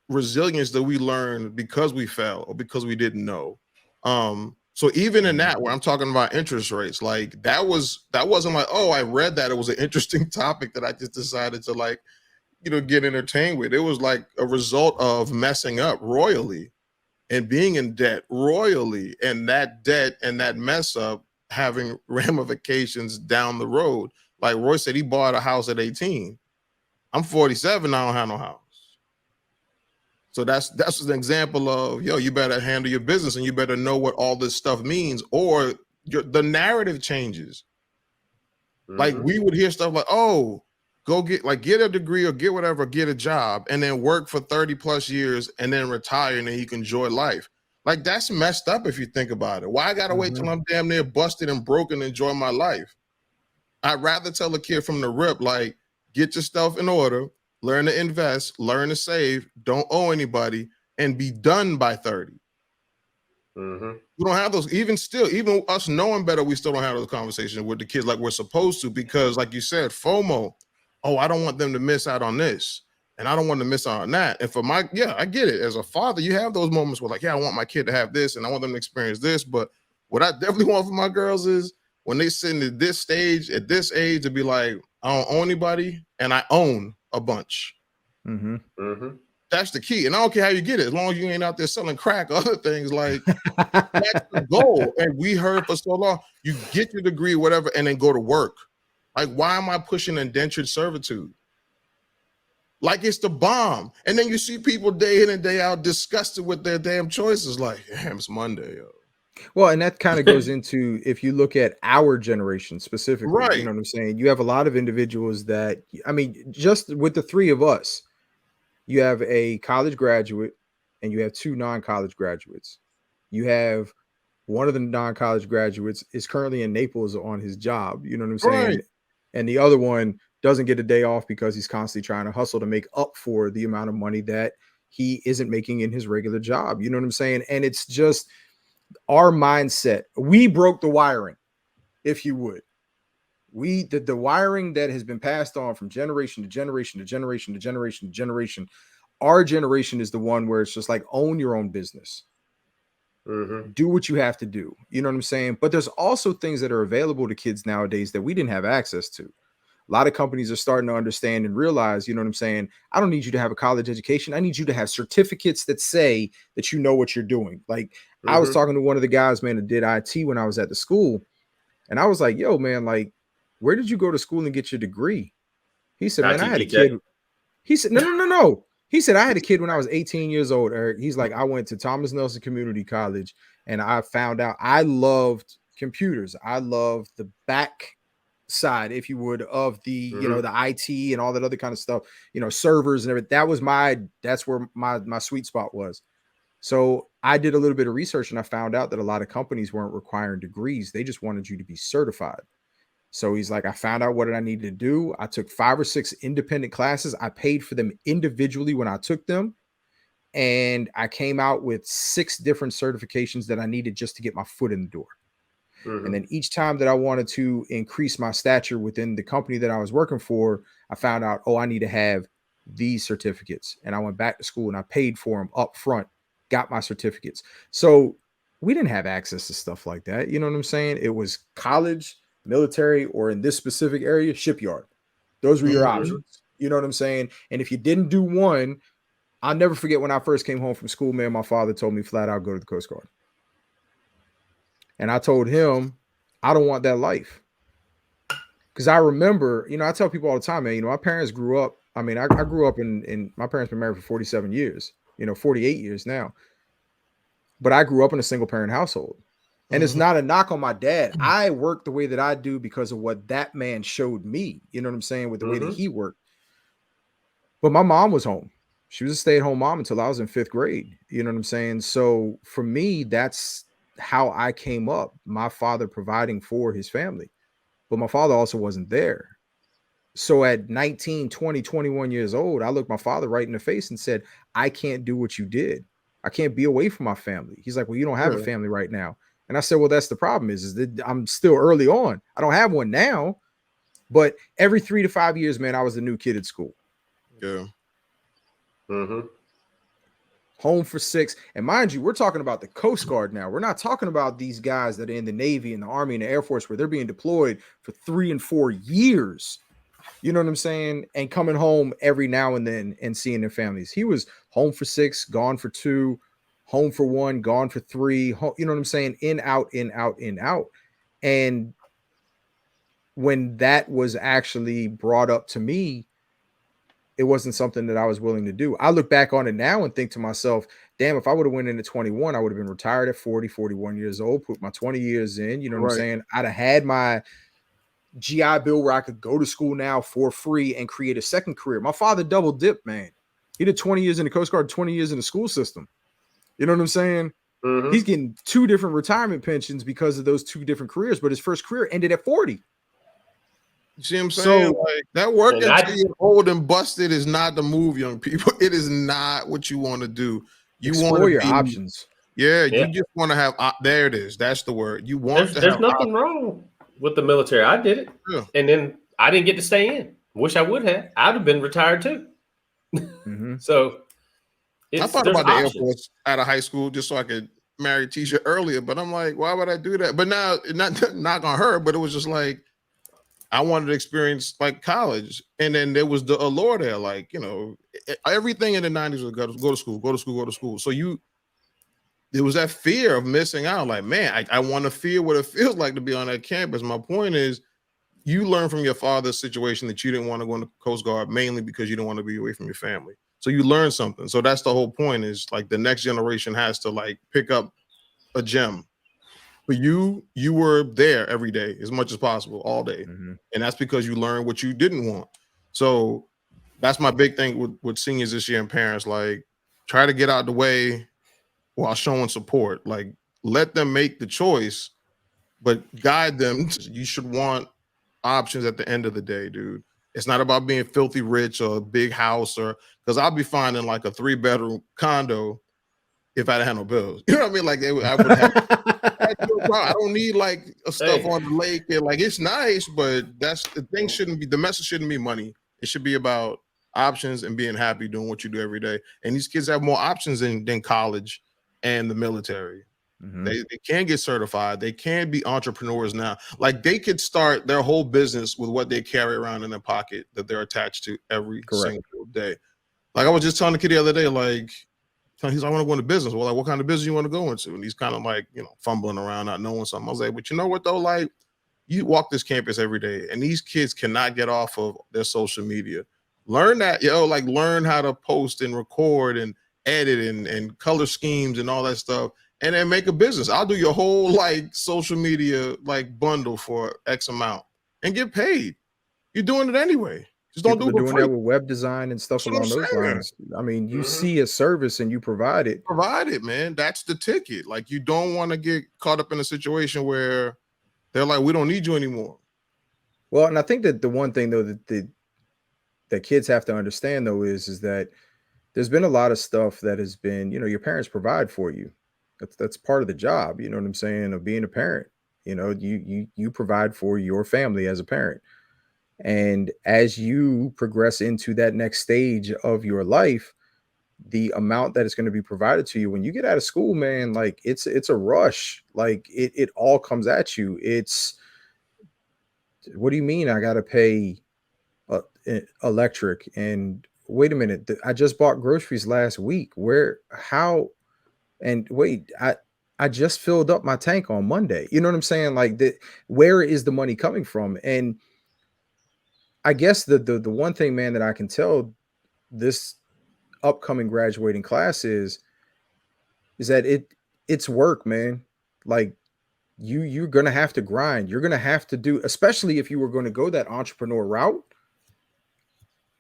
resilience that we learn because we fell or because we didn't know. So even in that, where I'm talking about interest rates, like that wasn't like, oh, I read that it was an interesting topic that I just decided to like, you know, get entertained with. It was like a result of messing up royally and being in debt royally, and that debt and that mess up having ramifications down the road. Like Roy said, he bought a house at 18. I'm 47. I don't have no house. So that's an example of, yo, you better handle your business and you better know what all this stuff means, or the narrative changes. Like we would hear stuff like, oh, go get a degree or get whatever, get a job, and then work for 30 plus years and then retire and then you can enjoy life. Like that's messed up if you think about it. Why I gotta wait till I'm damn near busted and broken to enjoy my life? I'd rather tell a kid from the rip, like, get your stuff in order, learn to invest, learn to save, don't owe anybody, and be done by 30. We don't have those, even us knowing better, we still don't have those conversations with the kids like we're supposed to, because like you said, FOMO, oh, I don't want them to miss out on this, and I don't want to miss out on that. And I get it. As a father, you have those moments where like, yeah, I want my kid to have this, and I want them to experience this, but what I definitely want for my girls is when they sit at this stage, at this age, to be like, I don't owe anybody, and I own a bunch. That's the key. And I don't care how you get it, as long as you ain't out there selling crack or other things. Like, that's the goal. And we heard for so long, you get your degree, whatever, and then go to work. Like, why am I pushing indentured servitude? Like it's the bomb. And then you see people day in and day out disgusted with their damn choices. Like, damn, it's Monday, yo. Well, and that kind of goes into, if you look at our generation specifically, right? You know what I'm saying? You have a lot of individuals that, I mean, just with the three of us, you have a college graduate and you have two non-college graduates. You have one of the non-college graduates is currently in Naples on his job. You know what I'm saying? Right. And the other one doesn't get a day off because he's constantly trying to hustle to make up for the amount of money that he isn't making in his regular job. You know what I'm saying? And it's just our mindset. We broke the wiring, if you would. The wiring that has been passed on from generation to generation to generation to generation to generation. Our generation is the one where it's just like, own your own business. Do what you have to do. You know what I'm saying? But there's also things that are available to kids nowadays that we didn't have access to. A lot of companies are starting to understand and realize, you know what I'm saying? I don't need you to have a college education. I need you to have certificates that say that you know what you're doing. Like I was talking to one of the guys, man, that did IT when I was at the school. And I was like, yo, man, like, where did you go to school and get your degree? He said, man, I had a kid. He said, no. He said, I had a kid when I was 18 years old, Eric. He's like, I went to Thomas Nelson Community College and I found out I loved computers. I loved the back side, if you would, of the, you know, the IT and all that other kind of stuff, you know, servers and everything. That's where my sweet spot was. So I did a little bit of research and I found out that a lot of companies weren't requiring degrees. They just wanted you to be certified. So he's like, I found out what I needed to do. I took 5 or 6 independent classes. I paid for them individually when I took them. And I came out with 6 different certifications that I needed just to get my foot in the door. And then each time that I wanted to increase my stature within the company that I was working for, I found out, oh, I need to have these certificates. And I went back to school and I paid for them up front, got my certificates. So we didn't have access to stuff like that. You know what I'm saying? It was college, military, or in this specific area, shipyard. Those were your options. You know what I'm saying? And if you didn't do one, I'll never forget when I first came home from school, man, my father told me flat out, go to the Coast Guard. And I told him, I don't want that life. Because I remember, you know, I tell people all the time, man, you know, my parents grew up. I mean, I grew up in my parents been married for 47 years, you know, 48 years now. But I grew up in a single parent household. And it's not a knock on my dad. I work the way that I do because of what that man showed me. You know what I'm saying? With the way that he worked. But my mom was home. She was a stay-at-home mom until I was in 5th grade. You know what I'm saying? So for me, that's how I came up. My father providing for his family. But my father also wasn't there. So at 19, 20, 21 years old, I looked my father right in the face and said, I can't do what you did. I can't be away from my family. He's like, well, you don't have a family right now. And I said, well, that's the problem is that I'm still early on. I don't have one now. But every 3 to 5 years, man, I was the new kid at school. Yeah. Home for 6. And mind you, we're talking about the Coast Guard now. We're not talking about these guys that are in the Navy and the Army and the Air Force where they're being deployed for 3 and 4 years. You know what I'm saying? And coming home every now and then and seeing their families. He was home for 6, gone for 2, home for 1, gone for 3. You know what I'm saying? In, out, in, out, in, out. And when that was actually brought up to me, it wasn't something that I was willing to do. I look back on it now and think to myself, damn, if I would have went in at 21, I would have been retired at 40, 41 years old, put my 20 years in, you know what I'm Right. saying? I'd have had my GI Bill where I could go to school now for free and create a second career. My father double dipped, man. He did 20 years in the Coast Guard, 20 years in the school system. You know what I'm saying? Mhm. He's getting 2 different retirement pensions because of those 2 different careers, but his first career ended at 40. You see what I'm saying? So- like that work And until you're old and busted is not the move, young people. It is not what you want to do. You want Explore to your be, options. Yeah, Yeah. you just want to have. There it is. That's the word. You want to There's have. nothing wrong with the military. I did it, Yeah. and then I didn't get to stay in. Wish I would have. I'd have been retired too. Mhm. So I thought there's about the Air options. Force out of high school just so I could marry Tisha earlier, but I'm like, why would I do that? But now, not on her, but it was just like I wanted to experience like college, and then there was the allure there, like everything in the '90s was go to school, go to school, go to school. So there was that fear of missing out. Like, man, I want to feel what it feels like to be on that campus. My point is, you learn from your father's situation that you didn't want to go into Coast Guard mainly because you don't want to be away from your family. So you learn something. So that's the whole point, is like the next generation has to like pick up a gem. But you were there every day as much as possible, all day. Mhm. And that's because you learned what you didn't want. So that's my big thing with seniors this year and parents. Like, try to get out the way while showing support. Like, let them make the choice, but guide them. You should want options at the end of the day, dude. It's not about being filthy rich or a big house, or because I'll be finding like a 3-bedroom condo if I had no bills. You know what I mean? Like I would have. I don't need like a stuff on the lake. And like, it's nice, but that's the thing. The message shouldn't be money. It should be about options and being happy doing what you do every day. And these kids have more options than college and the military. Mhm. They can get certified. They can be entrepreneurs now. Like, they could start their whole business with what they carry around in their pocket that they're attached to every Correct. single day. Like, I was just telling the kid the other day, like, he's like, I want to go into business. Well, like, what kind of business you want to go into? And he's kind of like, fumbling around, not knowing something. I was like, but you know what though? Like, you walk this campus every day, and these kids cannot get off of their social media. Learn that, like, learn how to post and record and edit and color schemes and all that stuff, and then make a business. I'll do your whole like social media like bundle for X amount and get paid. You're doing it anyway. Just don't People do are it for doing free. that with web design and stuff That's what along I'm those saying. lines. I mean, you Mhm. see a service and you provide it. Provide it, man. That's the ticket. Like, you don't want to get caught up in a situation where they're like, we don't need you anymore. Well, and I think that the one thing though that kids have to understand though is that there's been a lot of stuff that has been, your parents provide for you. That's part of the job, you know what I'm saying, of being a parent. You provide for your family as a parent. And as you progress into that next stage of your life, the amount that is going to be provided to you when you get out of school, man, like it's a rush. Like it all comes at you. It's, what do you mean I got to pay electric? And wait a minute, I just bought groceries last week. How? And wait, I just filled up my tank on Monday. You know what I'm saying? Like, where is the money coming from? And I guess the one thing, man, that I can tell this upcoming graduating class is that it's work, man. Like, you're gonna have to grind. You're gonna have to do, especially if you were going to go that entrepreneur route.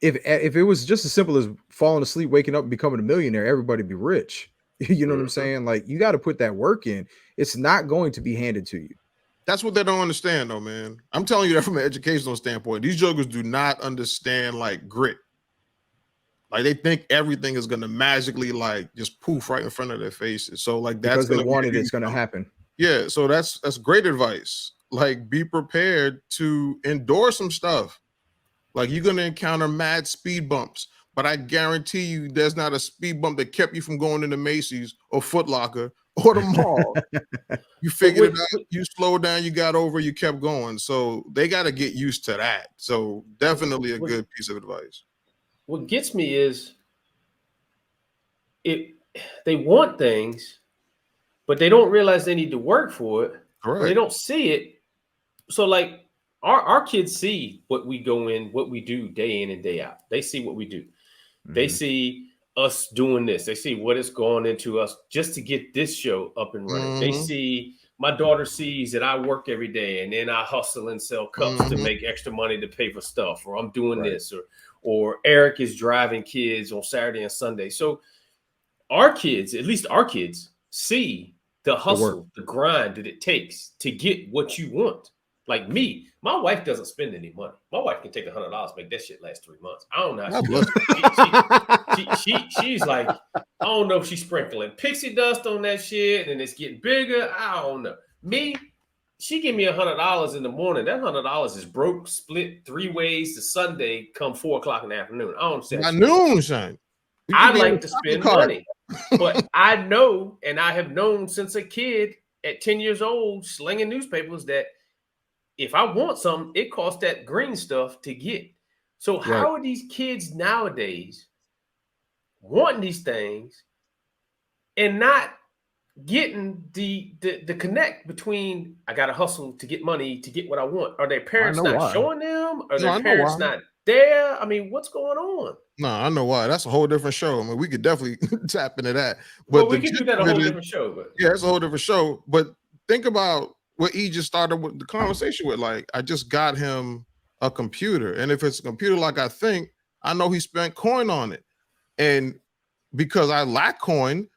If it was just as simple as falling asleep, waking up, and becoming a millionaire, everybody'd be rich. You know what I'm saying? Like, you got to put that work in. It's not going to be handed to you. That's what they don't understand, though, man. I'm telling you that from an educational standpoint. These jokers do not understand like grit. Like, they think everything is gonna magically like just poof right in front of their faces. So like, that's Because they gonna wanted it's going to happen. Yeah, so that's great advice. Like, be prepared to endure some stuff. Like, you're gonna encounter mad speed bumps, but I guarantee you there's not a speed bump that kept you from going into Macy's or Foot Locker or the mall. You figured it out, you slowed down, you got over, you kept going. So they got to get used to that. So definitely a good piece of advice. What gets me is they want things, but they don't realize they need to work for it. Correct. Or they don't see it. So like our kids see what we go in, what we do day in and day out. They see what we do. They see us doing this. They see what is going into us just to get this show up and running. They see, my daughter sees that I work every day and then I hustle and sell cups to make extra money to pay for stuff, or I'm doing this, or Eric is driving kids on Saturday and Sunday. So our kids, at least our kids, see the hustle, the grind that it takes to get what you want. Like me, my wife doesn't spend any money. My wife can take $100, make that shit last 3 months. I don't know how she's like, I don't know if she's sprinkling pixie dust on that shit and it's getting bigger. I don't know. Me, she give me $100 in the morning. That $100 is broke, split 3 ways to Sunday come 4 o'clock in the afternoon. I don't say by noon, son. I like to spend money. But I know, and I have known since a kid at 10 years old, slinging newspapers, that if I want something, it costs that green stuff to get. So how are these kids nowadays wanting these things and not getting the connect between, I got to hustle to get money to get what I want? Are their parents not showing them? Are their parents not there? I mean, what's going on? No, I know why. That's a whole different show. I mean, we could definitely tap into that. But we could do that a whole different show. But yeah, it's a whole different show. But think about what E just started with the conversation with. Like, I just got him a computer. And if it's a computer like I think, I know he spent coin on it. And because I lack coin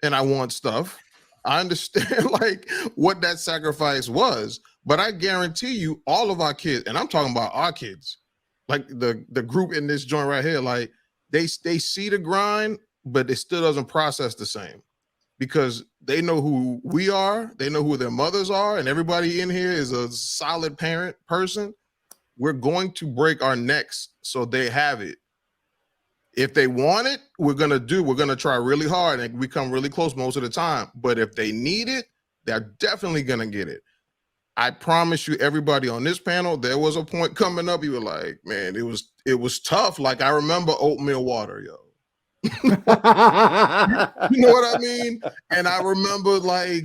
and I want stuff, I understand like what that sacrifice was. But I guarantee you, all of our kids, and I'm talking about our kids, like the group in this joint right here, like they see the grind, but it still doesn't process the same, because they know who we are, they know who their mothers are, and everybody in here is a solid parent person. We're going to break our necks so they have it. If they want it, we're gonna try really hard, and we come really close most of the time. But if they need it, they're definitely gonna get it. I promise you, everybody on this panel, there was a point coming up, you were like, man, it was tough. Like, I remember oatmeal water, yo. You know what I mean? And I remember like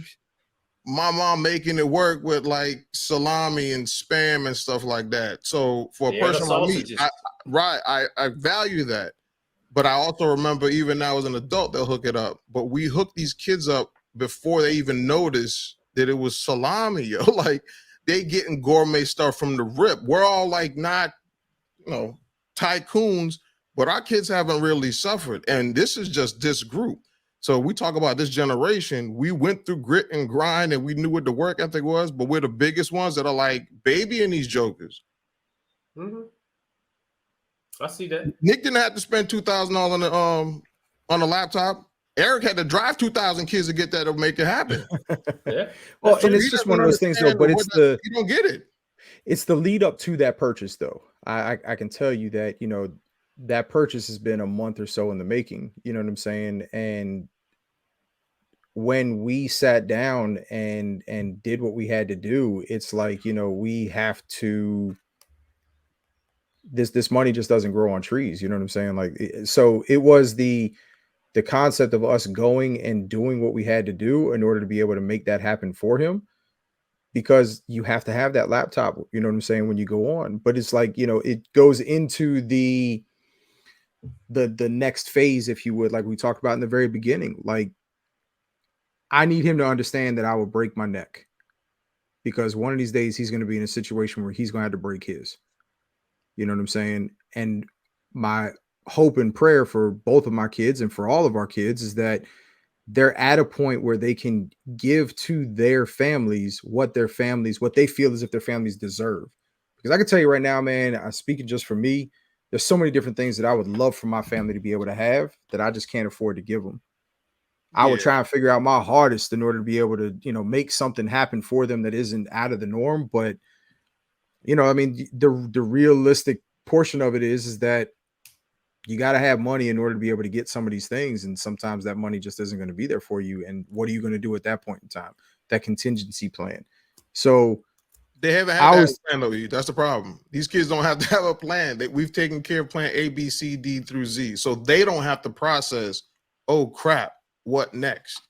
my mom making it work with like salami and Spam and stuff like that. So for a person like me, I value that. But I also remember, even now as an adult, they'll hook it up. But we hook these kids up before they even notice that it was salami, yo. Like, they getting gourmet stuff from the rip. We're all like not, tycoons, but our kids haven't really suffered. And this is just this group. So we talk about this generation. We went through grit and grind, and we knew what the work ethic was, but we're the biggest ones that are like babying these jokers. I see that. Nick didn't have to spend $2,000 on a laptop. Eric had to drive 2,000 kids to get that to make it happen. Yeah. Well, and it's just one of those things, though. But it's you don't get it. It's the lead up to that purchase, though. I can tell you that that purchase has been a month or so in the making. You know what I'm saying? And when we sat down and did what we had to do, it's like we have to. This money just doesn't grow on trees. You know what I'm saying? Like, so it was the concept of us going and doing what we had to do in order to be able to make that happen for him, because you have to have that laptop, you know what I'm saying, when you go on. But it's like, it goes into the next phase, if you would, like we talked about in the very beginning. Like, I need him to understand that I will break my neck, because one of these days he's going to be in a situation where he's going to have to break his. You know what I'm saying? And my hope and prayer for both of my kids and for all of our kids is that they're at a point where they can give to their families what they feel as if their families deserve. Because I can tell you right now, man, I'm speaking just for me, there's so many different things that I would love for my family to be able to have that I just can't afford to give them. I would try and figure out my hardest in order to be able to, make something happen for them that isn't out of the norm. But I mean, the realistic portion of it is that you got to have money in order to be able to get some of these things. And sometimes that money just isn't going to be there for you. And what are you going to do at that point in time? That contingency plan. So they haven't had that plan, though. That's the problem. These kids don't have to have a plan. We've taken care of plan A, B, C, D through Z. So they don't have to process, oh, crap, what next?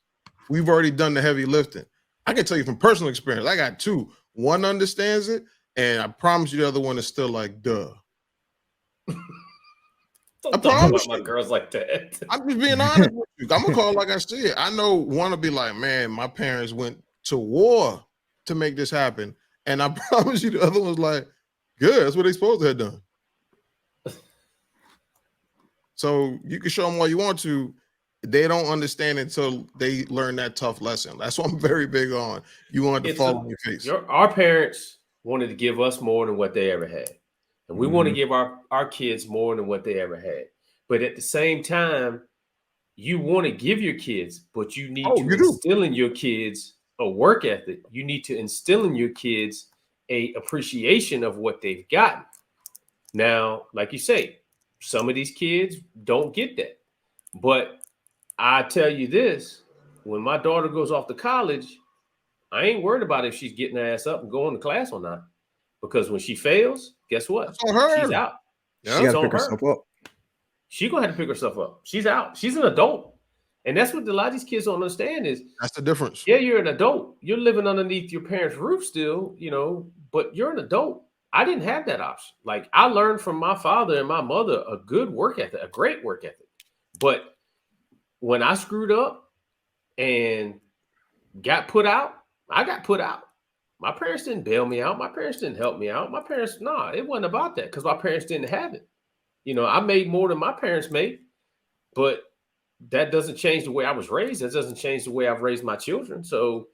We've already done the heavy lifting. I can tell you from personal experience, I got two. One understands it. And I promise you the other one is still like, duh. Don't talk about my girls like that. I'm just being honest with you. I'm gonna call it like I see it. I know one will be like, man, my parents went to war to make this happen. And I promise you the other one's like, good, that's what they supposed to have done. So you can show them all you want to. They don't understand until they learn that tough lesson. That's what I'm very big on. You want to fall on your face. Our parents wanted to give us more than what they ever had. And we want to give our kids more than what they ever had. But at the same time, you want to give your kids, but you need to instill in your kids a work ethic. You need to instill in your kids a appreciation of what they've gotten. Now, like you say, some of these kids don't get that. But I tell you this, when my daughter goes off to college, I ain't worried about if she's getting her ass up and going to class or not. Because when she fails, guess what? She's out. Yeah. She got to pick herself up. She's going to have to pick herself up. She's out. She's an adult. And that's what a lot of these kids don't understand is. That's the difference. Yeah, you're an adult. You're living underneath your parents' roof still, but you're an adult. I didn't have that option. Like, I learned from my father and my mother a good work ethic, a great work ethic. But when I screwed up and got put out, I got put out. My parents didn't bail me out. My parents didn't help me out. My parents, it wasn't about that because my parents didn't have it. I made more than my parents made, but that doesn't change the way I was raised. That doesn't change the way I've raised my children. So,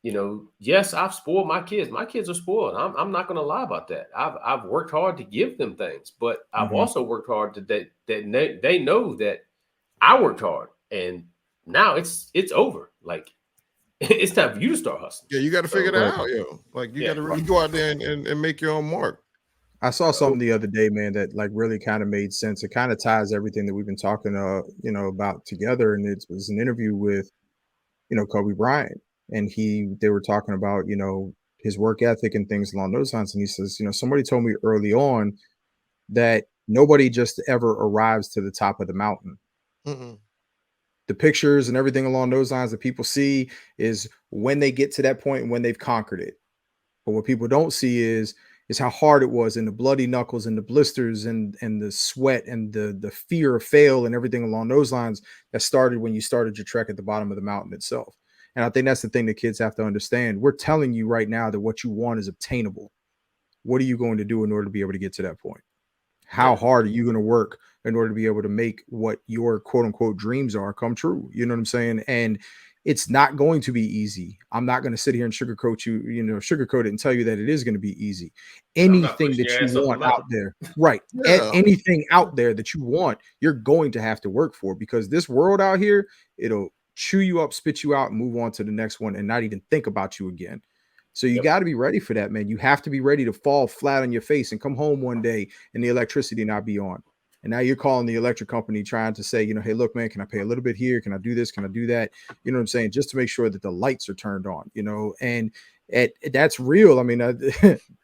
yes, I've spoiled my kids. My kids are spoiled. I'm not going to lie about that. I've worked hard to give them things, but I've also worked hard that they know that I worked hard, and now it's over. Like, it's time for you to start hustling. Yeah, you got to figure that out, yo. Like, you got to really go out there and make your own mark. I saw something the other day, man, that like really kind of made sense. It kind of ties everything that we've been talking, about together. And it was an interview with, Kobe Bryant, and they were talking about, his work ethic and things along those lines. And he says, somebody told me early on that nobody just ever arrives to the top of the mountain. Mm-mm. The pictures and everything along those lines that people see is when they get to that point and when they've conquered it. But what people don't see is how hard it was, and the bloody knuckles and the blisters and the sweat and the fear of fail and everything along those lines that started when you started your trek at the bottom of the mountain itself. And I think that's the thing that kids have to understand. We're telling you right now that what you want is obtainable. What are you going to do in order to be able to get to that point? How hard are you going to work in order to be able to make what your quote unquote dreams are come true? You know what I'm saying? And it's not going to be easy. I'm not going to sit here and sugarcoat it and tell you that it is going to be easy. Anything that you want out there, right? Yeah. Anything out there that you want, you're going to have to work for, because this world out here, it'll chew you up, spit you out, and move on to the next one and not even think about you again. So you got to be ready for that, man. You have to be ready to fall flat on your face and come home one day and the electricity not be on. And now you're calling the electric company trying to say, hey, look, man, can I pay a little bit here? Can I do this? Can I do that? You know what I'm saying? Just to make sure that the lights are turned on, and that's real. I mean,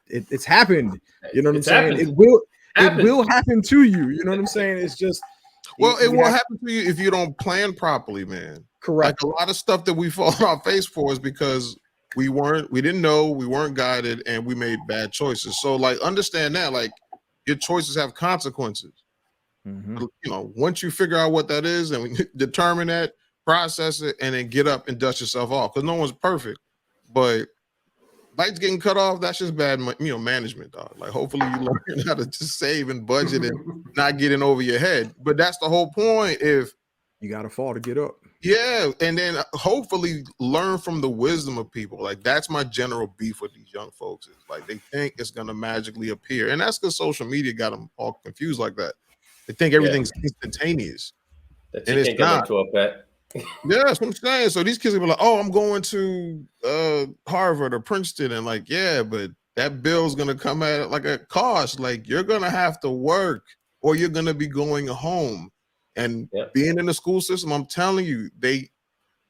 it's happened. You know what I'm saying? It will happen to you. You know what I'm saying? It's just. Well, it will happen to you if you don't plan properly, man. Correct. Like, a lot of stuff that we fall on our face for is because we didn't know, we weren't guided, and we made bad choices. So, like, understand that, like, your choices have consequences. Mm-hmm. Once you figure out what that is and determine that, process it, and then get up and dust yourself off, because no one's perfect. But lights getting cut off, that's just bad, management, dog. Like, hopefully you learn how to just save and budget and not getting over your head. But that's the whole point. If you got to fall to get up. Yeah, and then hopefully learn from the wisdom of people. Like, that's my general beef with these young folks. Is like, they think it's gonna magically appear, and that's because social media got them all confused like that. They think everything's instantaneous, and it's not. Yeah, that's what I'm saying. So these kids will be like, "Oh, I'm going to Harvard or Princeton," and like, yeah, but that bill's gonna come at like a cost. Like, you're gonna have to work, or you're gonna be going home. And being in the school system, I'm telling you, they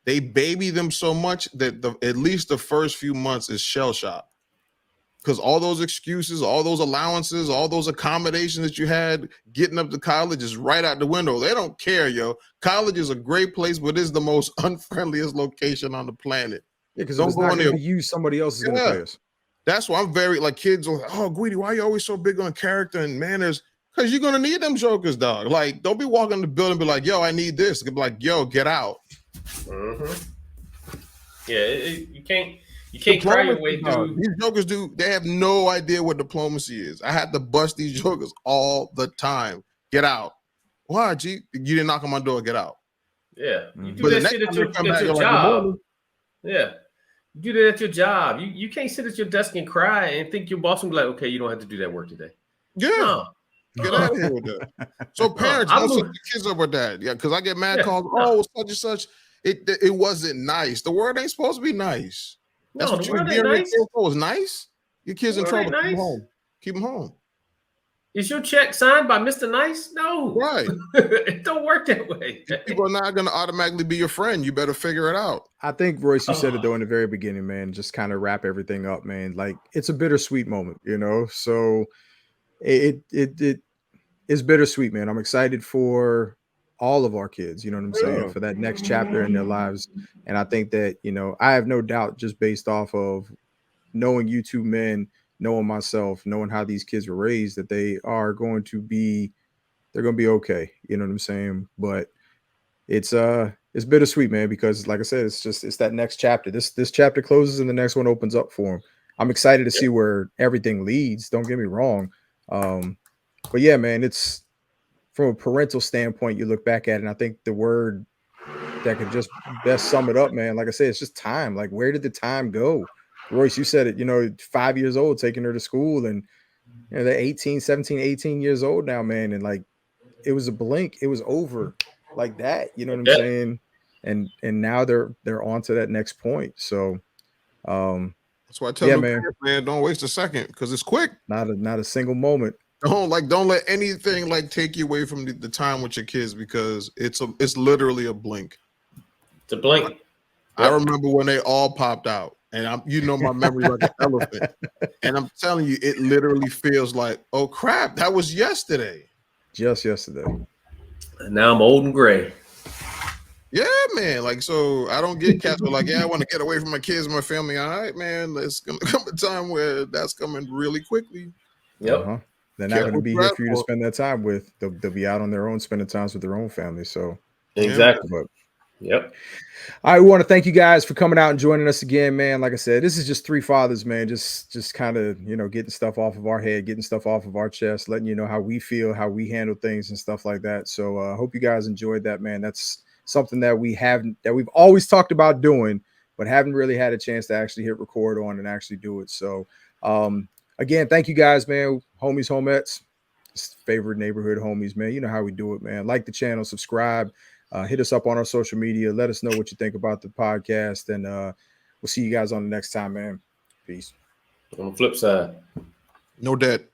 baby them so much that at least the first few months is shell shock. Because all those excuses, all those allowances, all those accommodations that you had getting up to college is right out the window. They don't care, yo. College is a great place, but it's the most unfriendliest location on the planet. Yeah, because it's not going to use somebody else is going to pay us. That's why I'm very like kids are like, oh, Guidi, why are you always so big on character and manners? Because you're gonna need them jokers, dog. Like, don't be walking in the building and be like, yo, I need this. Be like, yo, get out. Yeah, you can't cry your way through. These jokers they have no idea what diplomacy is. I had to bust these jokers all the time. Get out. Why, G? You didn't knock on my door, get out. Yeah, you do that shit at your job. Yeah, you do that at your job. You can't sit at your desk and cry and think your boss will be like, okay, you don't have to do that work today. Yeah. No. Get out of here with that. So parents, don't set the kids up with that. Yeah, because I get mad calls. Oh, such and such. It wasn't nice. The word ain't supposed to be nice. That's what you hear. Nice. It was nice. Your kids in trouble. Keep them home. Keep them home. Is your check signed by Mr. Nice? No. Right. It don't work that way. People are not going to automatically be your friend. You better figure it out. I think, Royce, you said it though in the very beginning, man. Just kind of wrap everything up, man. Like, it's a bittersweet moment, you know? So it is bittersweet, man. I'm excited for all of our kids, you know what I'm saying, for that next chapter in their lives. And I think that, you know, I have no doubt, just based off of knowing you two men, knowing myself, knowing how these kids were raised, that they're going to be okay. You know what I'm saying? But it's bittersweet, man, because like I said, it's that next chapter. This chapter closes and the next one opens up for them. I'm excited to see where everything leads. Don't get me wrong. But yeah, man, it's from a parental standpoint, you look back at it, and I think the word that could just best sum it up, man, like I said, it's just time. Like, where did the time go? Royce, you said it, you know, 5 years old, taking her to school, and you know, they're 17, 18 years old now, man. And like, it was a blink, it was over like that. You know what I'm saying? And now they're on to that next point. So that's why I tell them, man, don't waste a second because it's quick. Not a single moment. Don't let anything like take you away from the time with your kids, because it's literally a blink. It's a blink. I remember when they all popped out, and my memory like an elephant. And I'm telling you, it literally feels like, oh crap, that was yesterday. Just yesterday. And now I'm old and gray. Yeah, man. Like, so I don't get cats, but like, yeah, I want to get away from my kids and my family. All right, man. There's gonna come a time where that's coming really quickly. Yep. They're not going to be here for you to spend that time with. They'll be out on their own, spending times with their own family. So exactly. But, yep. I want to thank you guys for coming out and joining us again, man. Like I said, this is just three fathers, man. Just kind of, you know, getting stuff off of our head, getting stuff off of our chest, letting you know how we feel, how we handle things and stuff like that. So I hope you guys enjoyed that, man. That's something that we've always talked about doing, but haven't really had a chance to actually hit record on and actually do it. So again, thank you guys, man. Homies Homettes, favorite neighborhood homies, man. You know how we do it, man. Like the channel, subscribe, hit us up on our social media. Let us know what you think about the podcast, and we'll see you guys on the next time, man. Peace. On the flip side, no debt.